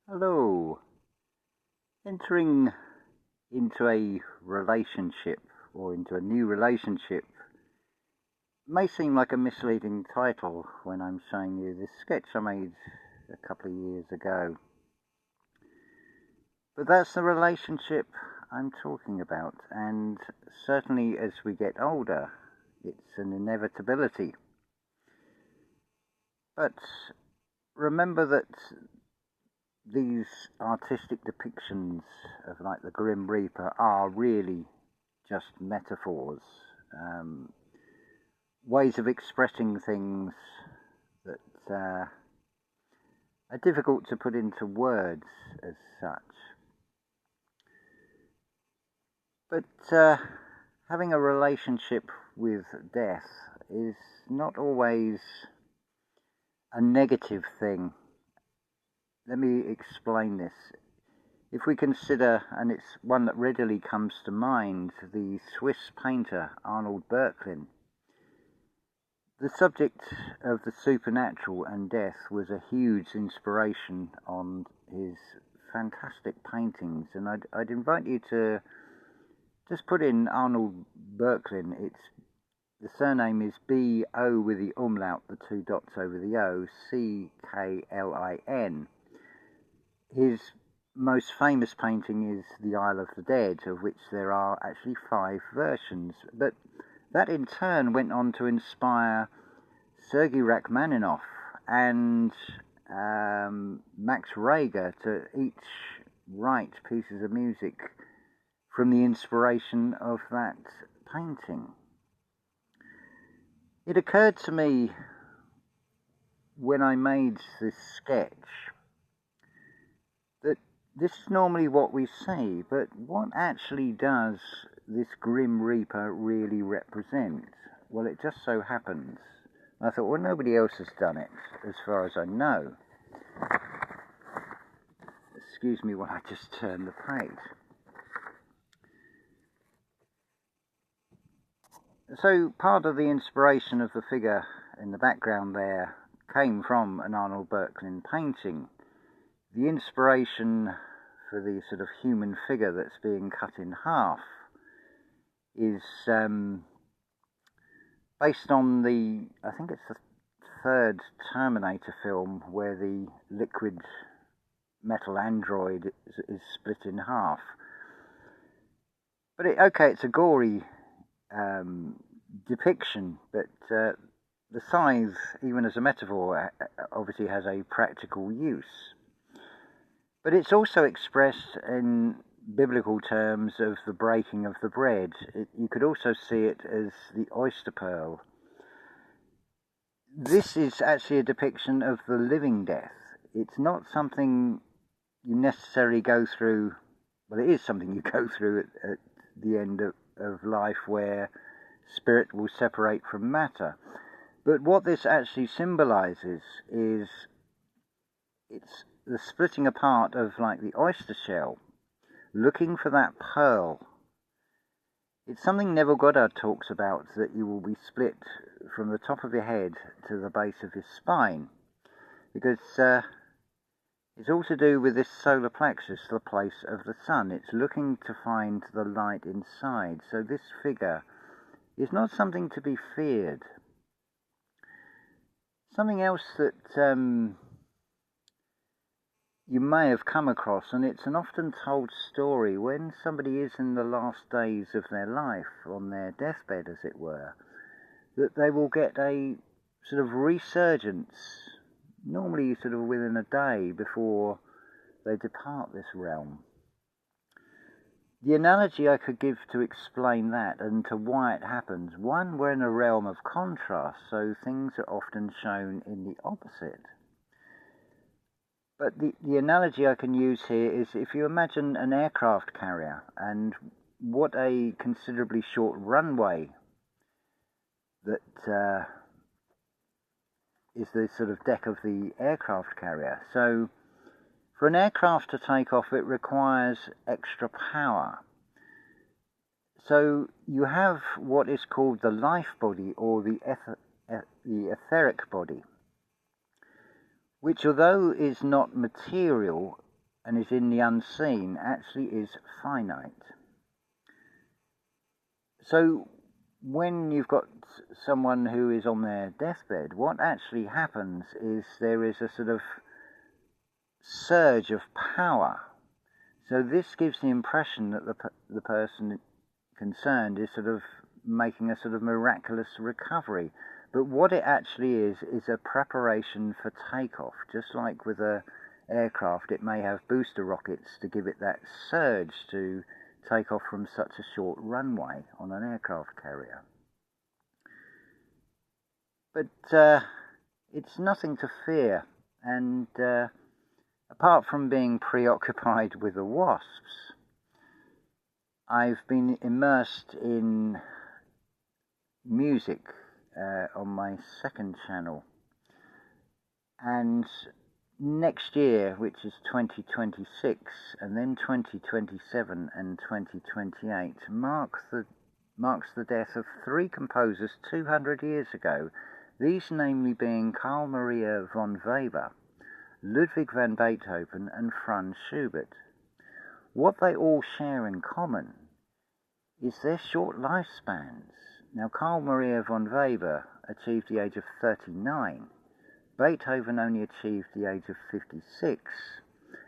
Hello. Entering into a relationship or into a new relationship may seem like a misleading title when I'm showing you this sketch I made a couple of years ago. But that's the relationship I'm talking about, and certainly as we get older, it's an inevitability. But remember that these artistic depictions of like the Grim Reaper are really just metaphors, ways of expressing things that are difficult to put into words as such. But having a relationship with death is not always a negative thing. Let me explain this. If we consider, and it's one that readily comes to mind, the Swiss painter Arnold Böcklin, the subject of the supernatural and death was a huge inspiration on his fantastic paintings, and I'd invite you to just put in Arnold Böcklin. The surname is B-O with the umlaut, the two dots over the O, C-K-L-I-N. His most famous painting is The Isle of the Dead, of which there are actually 5 versions. But that in turn went on to inspire Sergei Rachmaninoff and Max Reger to each write pieces of music from the inspiration of that painting. It occurred to me when I made this sketch that this is normally what we see, but what actually does this Grim Reaper really represent? Well, it just so happens. I thought, well, nobody else has done it, as far as I know. Excuse me while I just turn the page. So part of the inspiration of the figure in the background there came from an Arnold Böcklin painting. The inspiration for the sort of human figure that's being cut in half is based on I think it's the 3rd Terminator film, where the liquid metal android is split in half. But it's a gory depiction, but the scythe, even as a metaphor, obviously has a practical use. But it's also expressed in biblical terms of the breaking of the bread. You could also see it as the oyster pearl. This is actually a depiction of the living death. It's not something you necessarily go through. Well, it is something you go through at the end of life, where spirit will separate from matter. But what this actually symbolizes is it's the splitting apart of like the oyster shell, looking for that pearl. It's something Neville Goddard talks about, that you will be split from the top of your head to the base of your spine, because it's all to do with this solar plexus, the place of the sun. It's looking to find the light inside. So this figure is not something to be feared. Something else that you may have come across, and it's an often told story when somebody is in the last days of their life, on their deathbed as it were, that they will get a sort of resurgence, normally sort of within a day before they depart this realm. The analogy I could give to explain that and to why it happens: one, we're in a realm of contrast, so things are often shown in the opposite. But the analogy I can use here is, if you imagine an aircraft carrier and what a considerably short runway that is the sort of deck of the aircraft carrier. So for an aircraft to take off, it requires extra power. So you have what is called the life body, or the etheric body, which, although is not material, and is in the unseen actually is finite. So when you've got someone who is on their deathbed, what actually happens is there is a sort of surge of power. So this gives the impression that the person concerned is sort of making a sort of miraculous recovery. But what it actually is a preparation for takeoff. Just like with a aircraft, it may have booster rockets to give it that surge to take off from such a short runway on an aircraft carrier. But it's nothing to fear, and apart from being preoccupied with the wasps, I've been immersed in music on my second channel, and next year, which is 2026, and then 2027 and 2028, marks the death of three composers 200 years ago, these namely being Carl Maria von Weber, Ludwig van Beethoven and Franz Schubert. What they all share in common is their short lifespans. Now, Carl Maria von Weber achieved the age of 39, Beethoven only achieved the age of 56,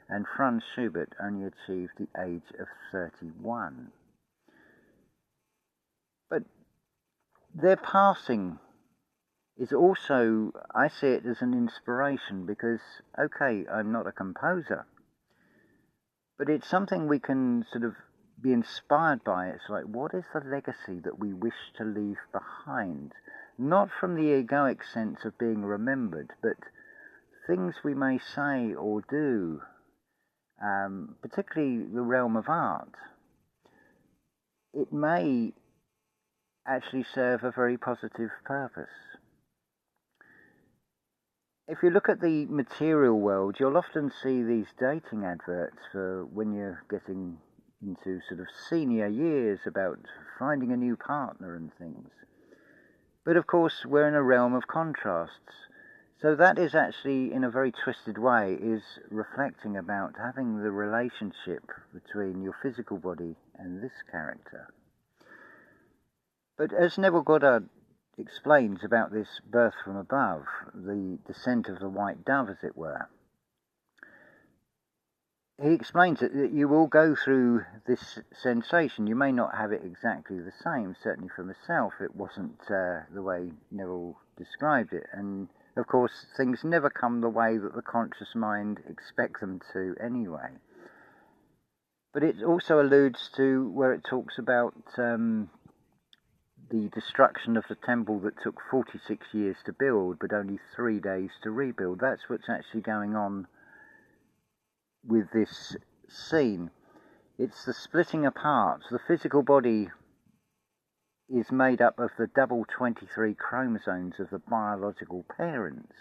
and Franz Schubert only achieved the age of 31. But their passing is also, I see it as an inspiration, because, okay, I'm not a composer, but it's something we can sort of be inspired by. It's like, what is the legacy that we wish to leave behind? Not from the egoic sense of being remembered, but things we may say or do, particularly the realm of art. It may actually serve a very positive purpose. If you look at the material world, you'll often see these dating adverts for when you're getting into sort of senior years about finding a new partner and things. But of course, we're in a realm of contrasts. So that is actually, in a very twisted way, is reflecting about having the relationship between your physical body and this character. But as Neville Goddard explains about this birth from above, the descent of the white dove, as it were, he explains that you will go through this sensation. You may not have it exactly the same. Certainly for myself, it wasn't the way Neville described it. And of course, things never come the way that the conscious mind expects them to anyway. But it also alludes to where it talks about the destruction of the temple that took 46 years to build, but only 3 days to rebuild. That's what's actually going on with this scene. It's the splitting apart. The physical body is made up of the double 23 chromosomes of the biological parents,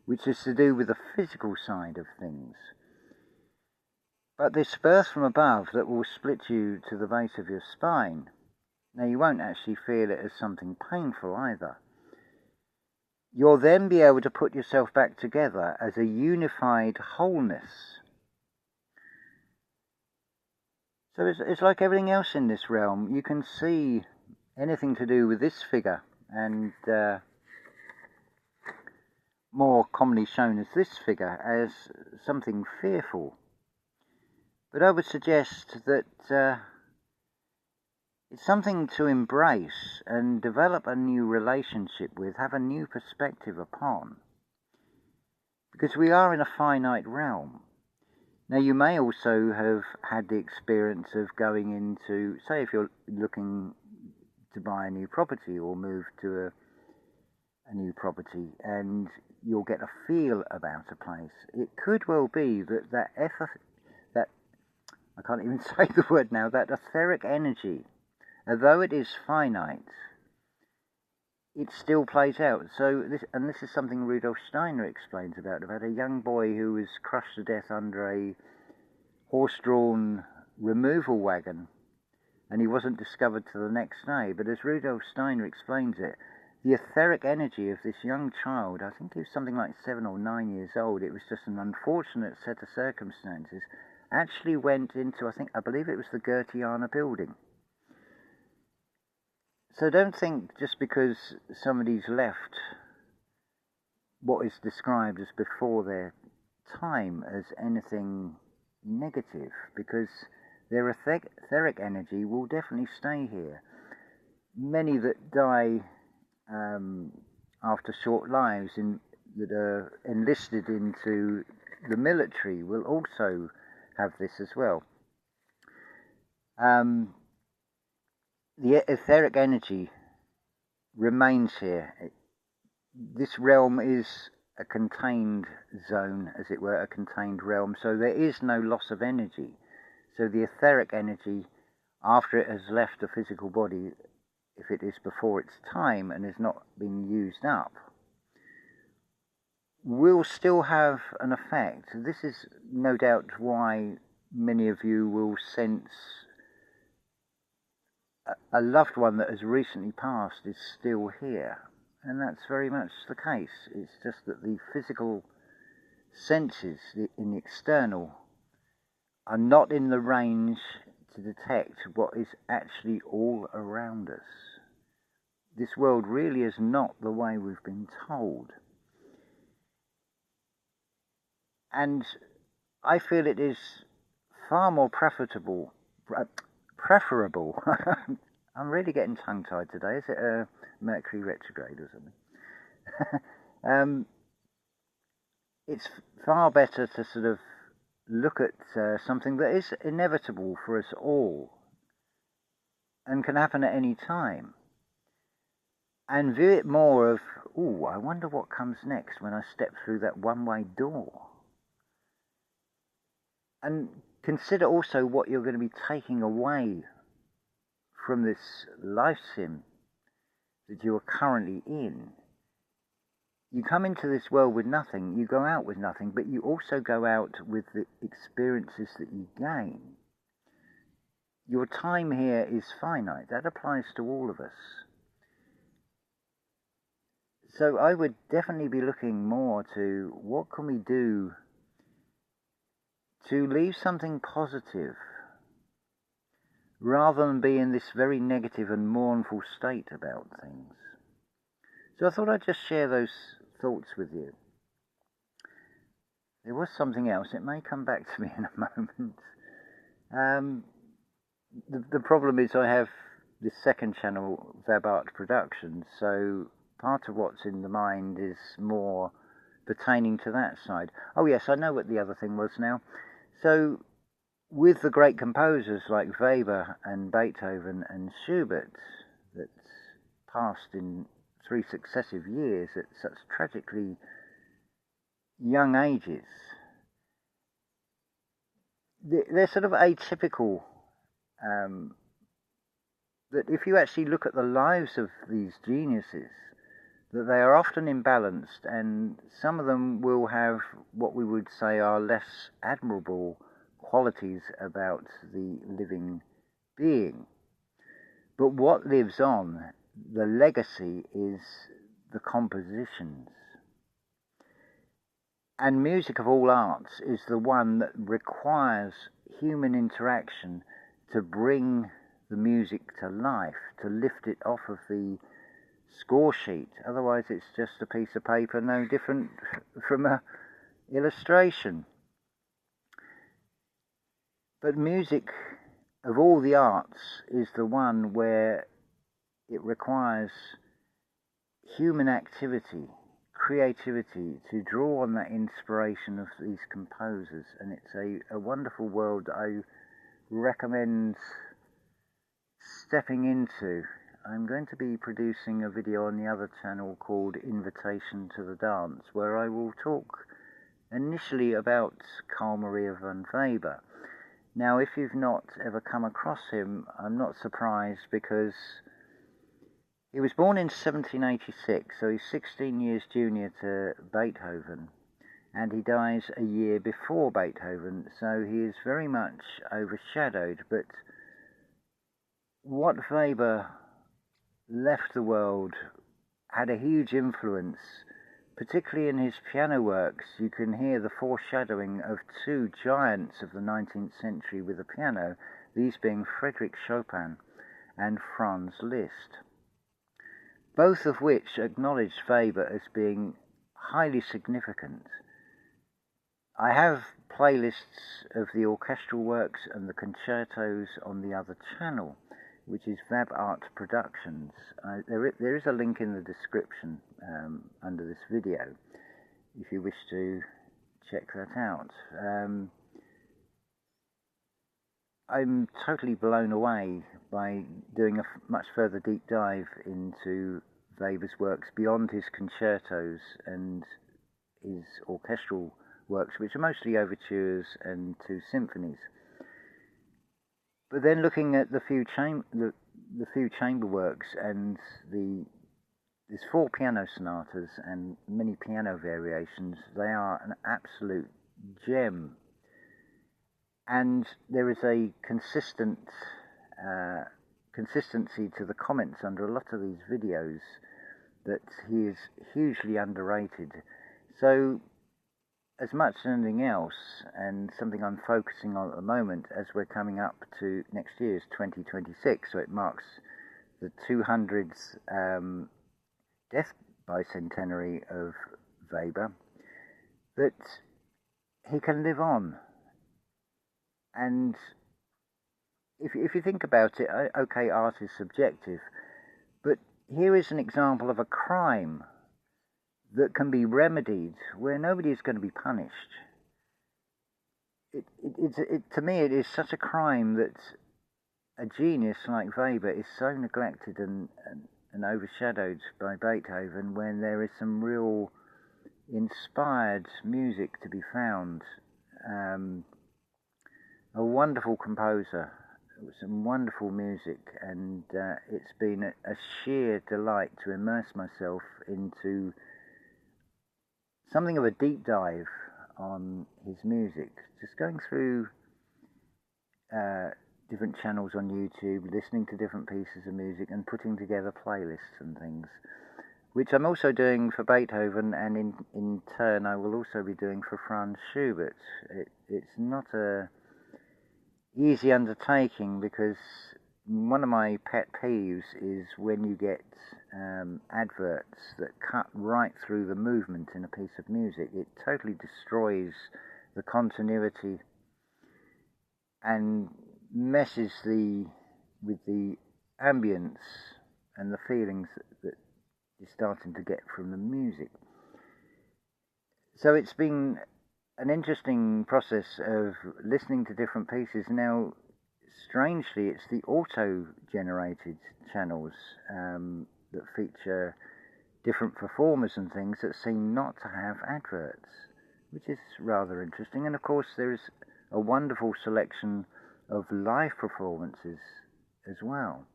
which is to do with the physical side of things. But this birth from above that will split you to the base of your spine, now you won't actually feel it as something painful either. You'll then be able to put yourself back together as a unified wholeness. So it's like everything else in this realm. You can see anything to do with this figure, and more commonly shown as this figure, as something fearful. But I would suggest that it's something to embrace and develop a new relationship with, have a new perspective upon. Because we are in a finite realm. Now, you may also have had the experience of going into, say, if you're looking to buy a new property or move to a new property, and you'll get a feel about a place. It could well be that I can't even say the word now, that etheric energy, although it is finite, it still plays out. So this is something Rudolf Steiner explains about a young boy who was crushed to death under a horse-drawn removal wagon, and he wasn't discovered till the next day. But as Rudolf Steiner explains it, the etheric energy of this young child, I think he was something like 7 or 9 years old, it was just an unfortunate set of circumstances, actually went into, I believe it was the Goetheana building. So don't think just because somebody's left what is described as before their time as anything negative, because their etheric energy will definitely stay here. Many that die after short lives that are enlisted into the military will also have this as well. The etheric energy remains here. This realm is a contained zone, as it were, a contained realm, so there is no loss of energy. So the etheric energy, after it has left the physical body, if it is before its time and has not been used up, will still have an effect. This is no doubt why many of you will sense a loved one that has recently passed is still here. And that's very much the case. It's just that the physical senses in the external are not in the range to detect what is actually all around us. This world really is not the way we've been told. And I feel it is far more preferable. I'm really getting tongue-tied today. Is it a Mercury retrograde or something? It's far better to sort of look at something that is inevitable for us all and can happen at any time, and view it more of, ooh, I wonder what comes next when I step through that one-way door. And consider also what you're going to be taking away from this life sim that you are currently in. You come into this world with nothing, you go out with nothing, but you also go out with the experiences that you gain. Your time here is finite. That applies to all of us. So I would definitely be looking more to what can we do to leave something positive, rather than be in this very negative and mournful state about things. So I thought I'd just share those thoughts with you. There was something else. It may come back to me in a moment. The problem is I have this second channel, WAB-ART Productions, so part of what's in the mind is more pertaining to that side. Oh yes, I know what the other thing was now. So with the great composers like Weber and Beethoven and Schubert that passed in 3 successive years at such tragically young ages, they're sort of atypical. That if you actually look at the lives of these geniuses, that they are often imbalanced, and some of them will have what we would say are less admirable qualities about the living being. But what lives on, the legacy, is the compositions. And music of all arts is the one that requires human interaction to bring the music to life, to lift it off of the score sheet. Otherwise it's just a piece of paper, no different from an illustration. But music of all the arts is the one where it requires human activity, creativity, to draw on that inspiration of these composers. And it's a wonderful world that I recommend stepping into. I'm going to be producing a video on the other channel called Invitation to the Dance, where I will talk initially about Carl Maria von Weber. Now, if you've not ever come across him, I'm not surprised, because he was born in 1786, so he's 16 years junior to Beethoven, and he dies a year before Beethoven, so he is very much overshadowed. But what Weber left the world had a huge influence, particularly in his piano works. You can hear the foreshadowing of two giants of the 19th century with the piano, these being Frédéric Chopin and Franz Liszt, both of which acknowledged Weber as being highly significant. I have playlists of the orchestral works and the concertos on the other channel, which is WAB-ART Productions. There is a link in the description under this video if you wish to check that out. I'm totally blown away by doing a much further deep dive into Weber's works beyond his concertos and his orchestral works, which are mostly overtures and two symphonies. But then looking at the few chamber works and there's 4 piano sonatas and many piano variations, they are an absolute gem. And there is a consistency to the comments under a lot of these videos that he is hugely underrated. So, as much as anything else, and something I'm focusing on at the moment as we're coming up to next year's 2026, so it marks the 200th death bicentenary of Weber, that he can live on. And if you think about it, okay, art is subjective, but here is an example of a crime that can be remedied where nobody is going to be punished. To me, it is such a crime that a genius like Weber is so neglected and overshadowed by Beethoven, when there is some real inspired music to be found. A wonderful composer, some wonderful music, and it's been a sheer delight to immerse myself into something of a deep dive on his music, just going through different channels on YouTube, listening to different pieces of music and putting together playlists and things, which I'm also doing for Beethoven, and in turn I will also be doing for Franz Schubert. It's not a easy undertaking, because one of my pet peeves is when you get adverts that cut right through the movement in a piece of music. It totally destroys the continuity and messes with the ambience and the feelings that you're starting to get from the music. So it's been an interesting process of listening to different pieces. Now, strangely, it's the auto-generated channels that feature different performers and things that seem not to have adverts, which is rather interesting. And of course, there is a wonderful selection of live performances as well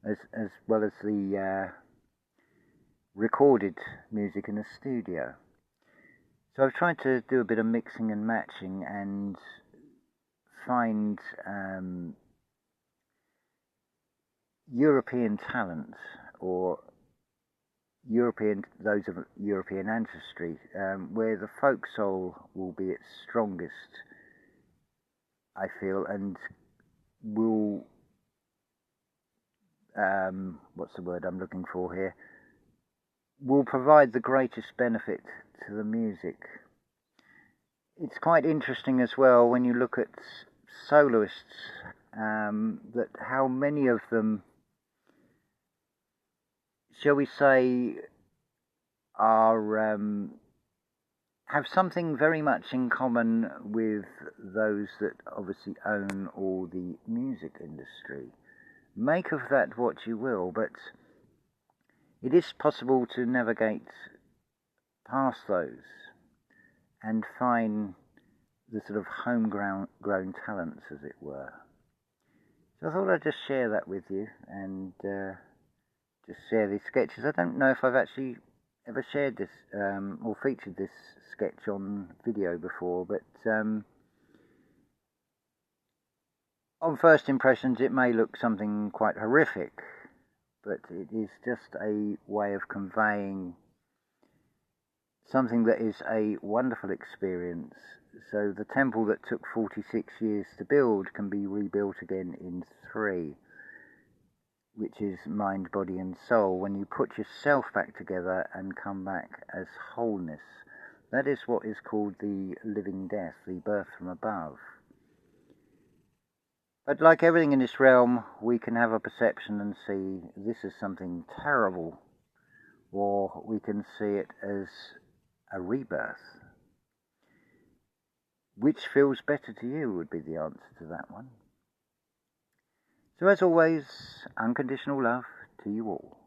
as the recorded music in a studio. So I've tried to do a bit of mixing and matching and find European talent, or those of European ancestry, where the folk soul will be its strongest, I feel, and will, what's the word I'm looking for here, will provide the greatest benefit to the music. It's quite interesting as well when you look at soloists, that how many of them, shall we say, are have something very much in common with those that obviously own all the music industry. Make of that what you will, but it is possible to navigate past those and find the sort of homegrown talents, as it were. So I thought I'd just share that with you, and just share these sketches. I don't know if I've actually ever shared this or featured this sketch on video before, but on first impressions it may look something quite horrific, but it is just a way of conveying something that is a wonderful experience. So the temple that took 46 years to build can be rebuilt again in 3, which is mind, body and soul. When you put yourself back together and come back as wholeness, that is what is called the living death, the birth from above. But like everything in this realm, we can have a perception and see this is something terrible, or we can see it as a rebirth. Which feels better to you would be the answer to that one. So as always, unconditional love to you all.